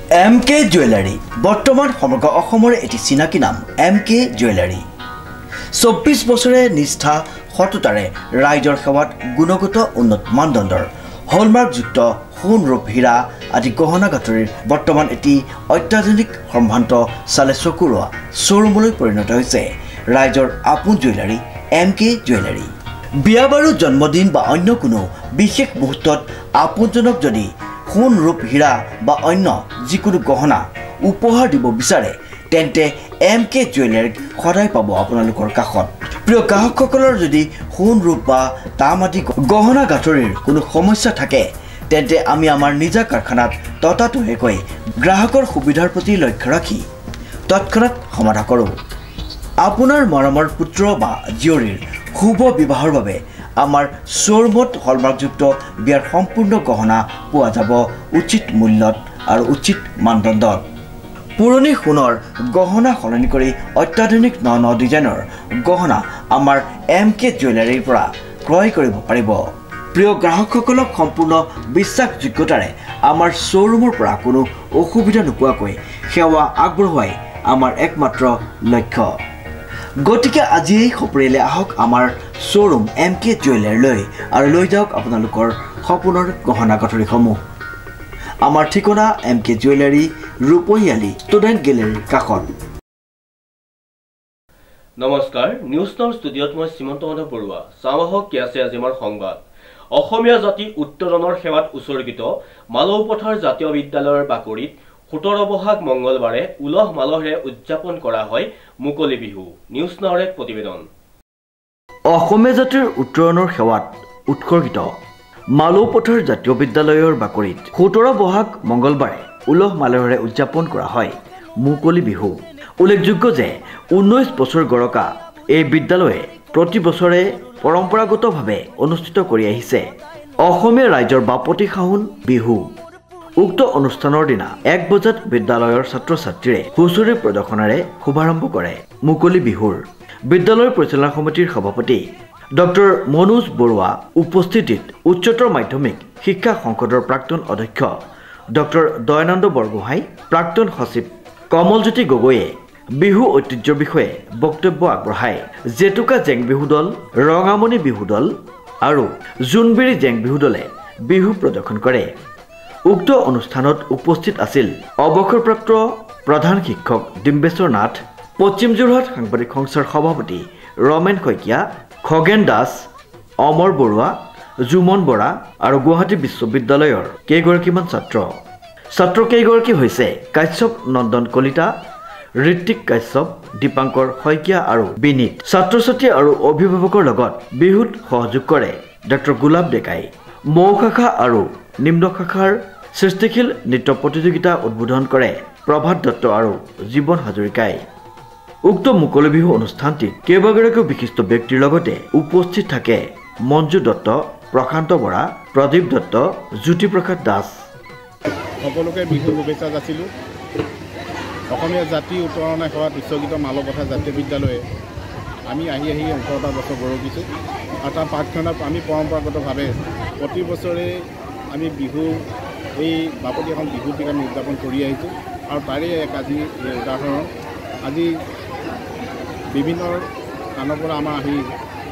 MK jewellery বৰ্তমান সমগ্ৰ অসমৰ এটি চিনাকি নাম MK জুৱেলাৰী 24 বছৰে নিষ্ঠা সততাৰে ৰাইজৰ সেৱাত গুণগত উন্নত মানদণ্ডৰ হলমাৰ্কযুক্ত সোণ ৰূপ হীৰা আদি গহনা গাঁথৰিৰ বৰ্তমান এটি অত্যাধুনিক সম্ভ্ৰান্ত চালে চকুৰোৱা শ্বৰুমলৈ পৰিণত হৈছে ৰাইজৰ আপোন জুৱেলাৰী MK জুৱেলাৰী বিয়া বাৰু জন্মদিন বা অন্য কোনো বিশেষ মুহূৰ্তত আপোনজনক যদি সোণ ৰূপ হীৰা বা অন্য যিকোনো গহনা উপহাৰ দিব বিচাৰে তেন্তে MK জুৱেলাৰীক সদায় পাব আপোনালোকৰ কাষত প্ৰিয় গ্ৰাহকসকলৰ যদি সোণ ৰূপ বা তাম আদি গহনা গাঁথৰিৰ কোনো সমস্যা থাকে তেন্তে আমি আমাৰ নিজা কাৰখানাত ততাতৈয়াকৈ গ্ৰাহকৰ সুবিধাৰ প্ৰতি লক্ষ্য ৰাখি তৎক্ষণাত সমাধান কৰোঁ আপোনাৰ মৰমৰ পুত্ৰ বা জীয়ৰীৰ শুভ বিবাহৰ বাবে আমাৰ শ্বৰুমত হলমাৰ্কযুক্ত বিয়াৰ সম্পূৰ্ণ গহনা পোৱা যাব উচিত মূল্যত আৰু উচিত মানদণ্ডত পুৰণি সোণৰ গহনা সলনি কৰি অত্যাধুনিক ন ডিজাইনৰ গহনা আমাৰ MK জুৱেলাৰীৰ পৰা ক্ৰয় কৰিব পাৰিব প্ৰিয় গ্ৰাহকসকলক সম্পূৰ্ণ বিশ্বাসযোগ্যতাৰে আমাৰ শ্বৰুমৰ পৰা কোনো অসুবিধা নোপোৱাকৈ সেৱা আগবঢ়োৱাই আমাৰ একমাত্ৰ লক্ষ্য গতিকে আজি সপৰিয়ালে আহক আমাৰ শ্বৰুম MK জুৱেলাৰীলৈ আৰু লৈ যাওক আপোনালোকৰ সপোনৰ গহনা গাঁথৰিসমূহ আমাৰ ঠিকনা MK জুৱেলাৰী ৰূপহীয়ালি ষ্টুডেণ্ট গেলেৰীৰ কাষত নমস্কাৰ নিউজ নাও ষ্টুডিঅ'ত মই শ্ৰীমন্ত মাধৱ বৰুৱা চাওঁহক কি আছে আজি আমাৰ সংবাদ অসমীয়া জাতি উত্তৰণৰ সেৱাত উৎসৰ্গিত মালৌপথাৰ জাতীয় বিদ্যালয়ৰ বাকৰিত 17 বহাগ মঙ্গলবাৰে উলহ মালহেৰে উদযাপন কৰা হয় মুকলি বিহু নিউজ নাওৰ এক প্ৰতিবেদন অসমীয়া জাতিৰ উত্তৰণৰ সেৱাত উৎসৰ্গিত মালৌপথাৰ জাতীয় বিদ্যালয়ৰ বাকৰিত 17 বহাগ মঙ্গলবাৰে উলহ মালহেৰে উদযাপন কৰা হয় মুকলি বিহু উল্লেখযোগ্য যে 19 বছৰ গৰকা এই বিদ্যালয়ে প্ৰতি বছৰে পৰম্পৰাগতভাৱে অনুষ্ঠিত কৰি আহিছে অসমীয়া ৰাইজৰ বাপতি খাহুন বিহু উক্ত অনুষ্ঠানৰ দিনা 1 বজাত বিদ্যালয়ৰ ছাত্ৰ ছাত্ৰীৰে হুঁচৰি প্ৰদৰ্শনেৰে শুভাৰম্ভ কৰে মুকলি বিহুৰ বিদ্যালয়ৰ পৰিচালনা সমিতিৰ সভাপতি ডক্টৰ মনোজ বৰুৱা উপস্থিতিত উচ্চতৰ মাধ্যমিক শিক্ষা সংসদৰ প্ৰাক্তন অধ্যক্ষ ডক্টৰ দয়ানন্দ বৰগোহাঁই প্ৰাক্তন সচিব কমলজ্যোতি গগৈয়ে বিহু ঐতিহ্যৰ বিষয়ে বক্তব্য আগবঢ়ায় জেতুকা জেং বিহু দল ৰঙামণি বিহু দল আৰু জোনবিৰি জেং বিহু দলে বিহু প্ৰদৰ্শন কৰে উক্ত অনুষ্ঠানত উপস্থিত আছিল অৱসৰপ্ৰাপ্ত প্ৰধান শিক্ষক ডিম্বেশ্বৰ নাথ পশ্চিম যোৰহাট সাংবাদিক সংস্থাৰ সভাপতি ৰমেন শইকীয়া খগেন দাস অমৰ বৰুৱা জুমন বৰা আৰু গুৱাহাটী বিশ্ববিদ্যালয়ৰ কেইগৰাকীমান ছাত্ৰ কেইগৰাকী হৈছে কাশ্যপ নন্দন কলিতা ঋত্বিক কাশ্যপ দীপাংকৰ শইকীয়া আৰু বিনীত ছাত্ৰ ছাত্ৰী আৰু অভিভাৱকৰ লগত বিহুত সহযোগ কৰে ডক্টৰ গোলাপ ডেকাই মৌ শাখা আৰু নিম্ন শাখাৰ সৃষ্টিশীল নৃত্য প্ৰতিযোগিতা উদ্বোধন কৰে প্ৰভাত দত্ত আৰু জীৱন হাজৰিকাই উক্ত মুকলি বিহু অনুষ্ঠানটিত কেইবাগৰাকীও বিশিষ্ট ব্যক্তিৰ লগতে উপস্থিত থাকে মঞ্জু দত্ত প্ৰশান্ত বৰা প্ৰদীপ দত্ত জ্যোতিপ্ৰসাদ দাস সকলোকে বিহুৰ শুভেচ্ছা যাচিলোঁ অসমীয়া জাতি উত্তৰণৰ সেৱাত উৎসৰ্গিত মালৌপথাৰ জাতীয় বিদ্যালয়ে আমি আহি 18টা বছৰ গৌৰৱিছোঁ আৰু তাৰ প্ৰাৰ্থনাত আমি পৰম্পৰাগতভাৱে প্ৰতি বছৰে আমি বিহু এই বাপতি এখন বিহুটিক আমি উদযাপন কৰি আহিছোঁ আৰু তাৰে এক আজি উদাহৰণ আজি বিভিন্ন স্থানৰ পৰা আমাৰ আহি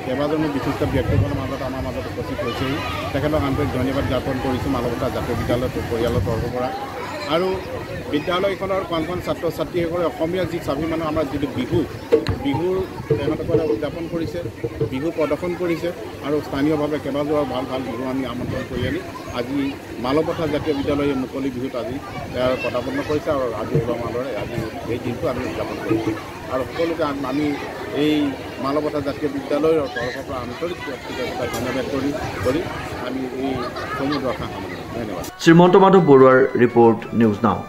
কেইবাজনো বিশিষ্ট ব্যক্তিসকলৰ মাজত আমাৰ মাজত উপস্থিত হৈছেহি তেখেতক আন্তৰিক ধন্যবাদ জ্ঞাপন কৰিছোঁ মালৌপথাৰ জাতীয় বিদ্যালয়ৰ পৰিয়ালৰ তৰফৰ পৰা আৰু বিদ্যালয়খনৰ কণ ছাত্ৰ ছাত্ৰীসকলে অসমীয়া যি স্বাভিমানৰ আমাৰ যিটো বিহুৰ তেওঁলোকে উদযাপন কৰিছে বিহু প্ৰদৰ্শন কৰিছে আৰু স্থানীয়ভাৱে কেইবাজোৰাও ভাল বিহু আমি আমন্ত্ৰণ কৰি আনি আজি মালৌপথাৰ জাতীয় বিদ্যালয়ে মুকলি বিহুত আজি পদাপন্ন কৰিছে আৰু আজি উলহ মালহেৰে আজি এই দিনটো আমি উদযাপন কৰিছোঁ আৰু সকলোকে আমি এই মালৌপথাৰ জাতীয় বিদ্যালয়ৰ তৰফৰ পৰা আন্তৰিক ব্যক্তিগত ধন্যবাদ কৰি আমি এই সমূহ ৰখা সামৰিছোঁ ধন্যবাদ শ্ৰীমন্ত মাধৱ বৰুৱাৰ ৰিপৰ্ট নিউজ নাও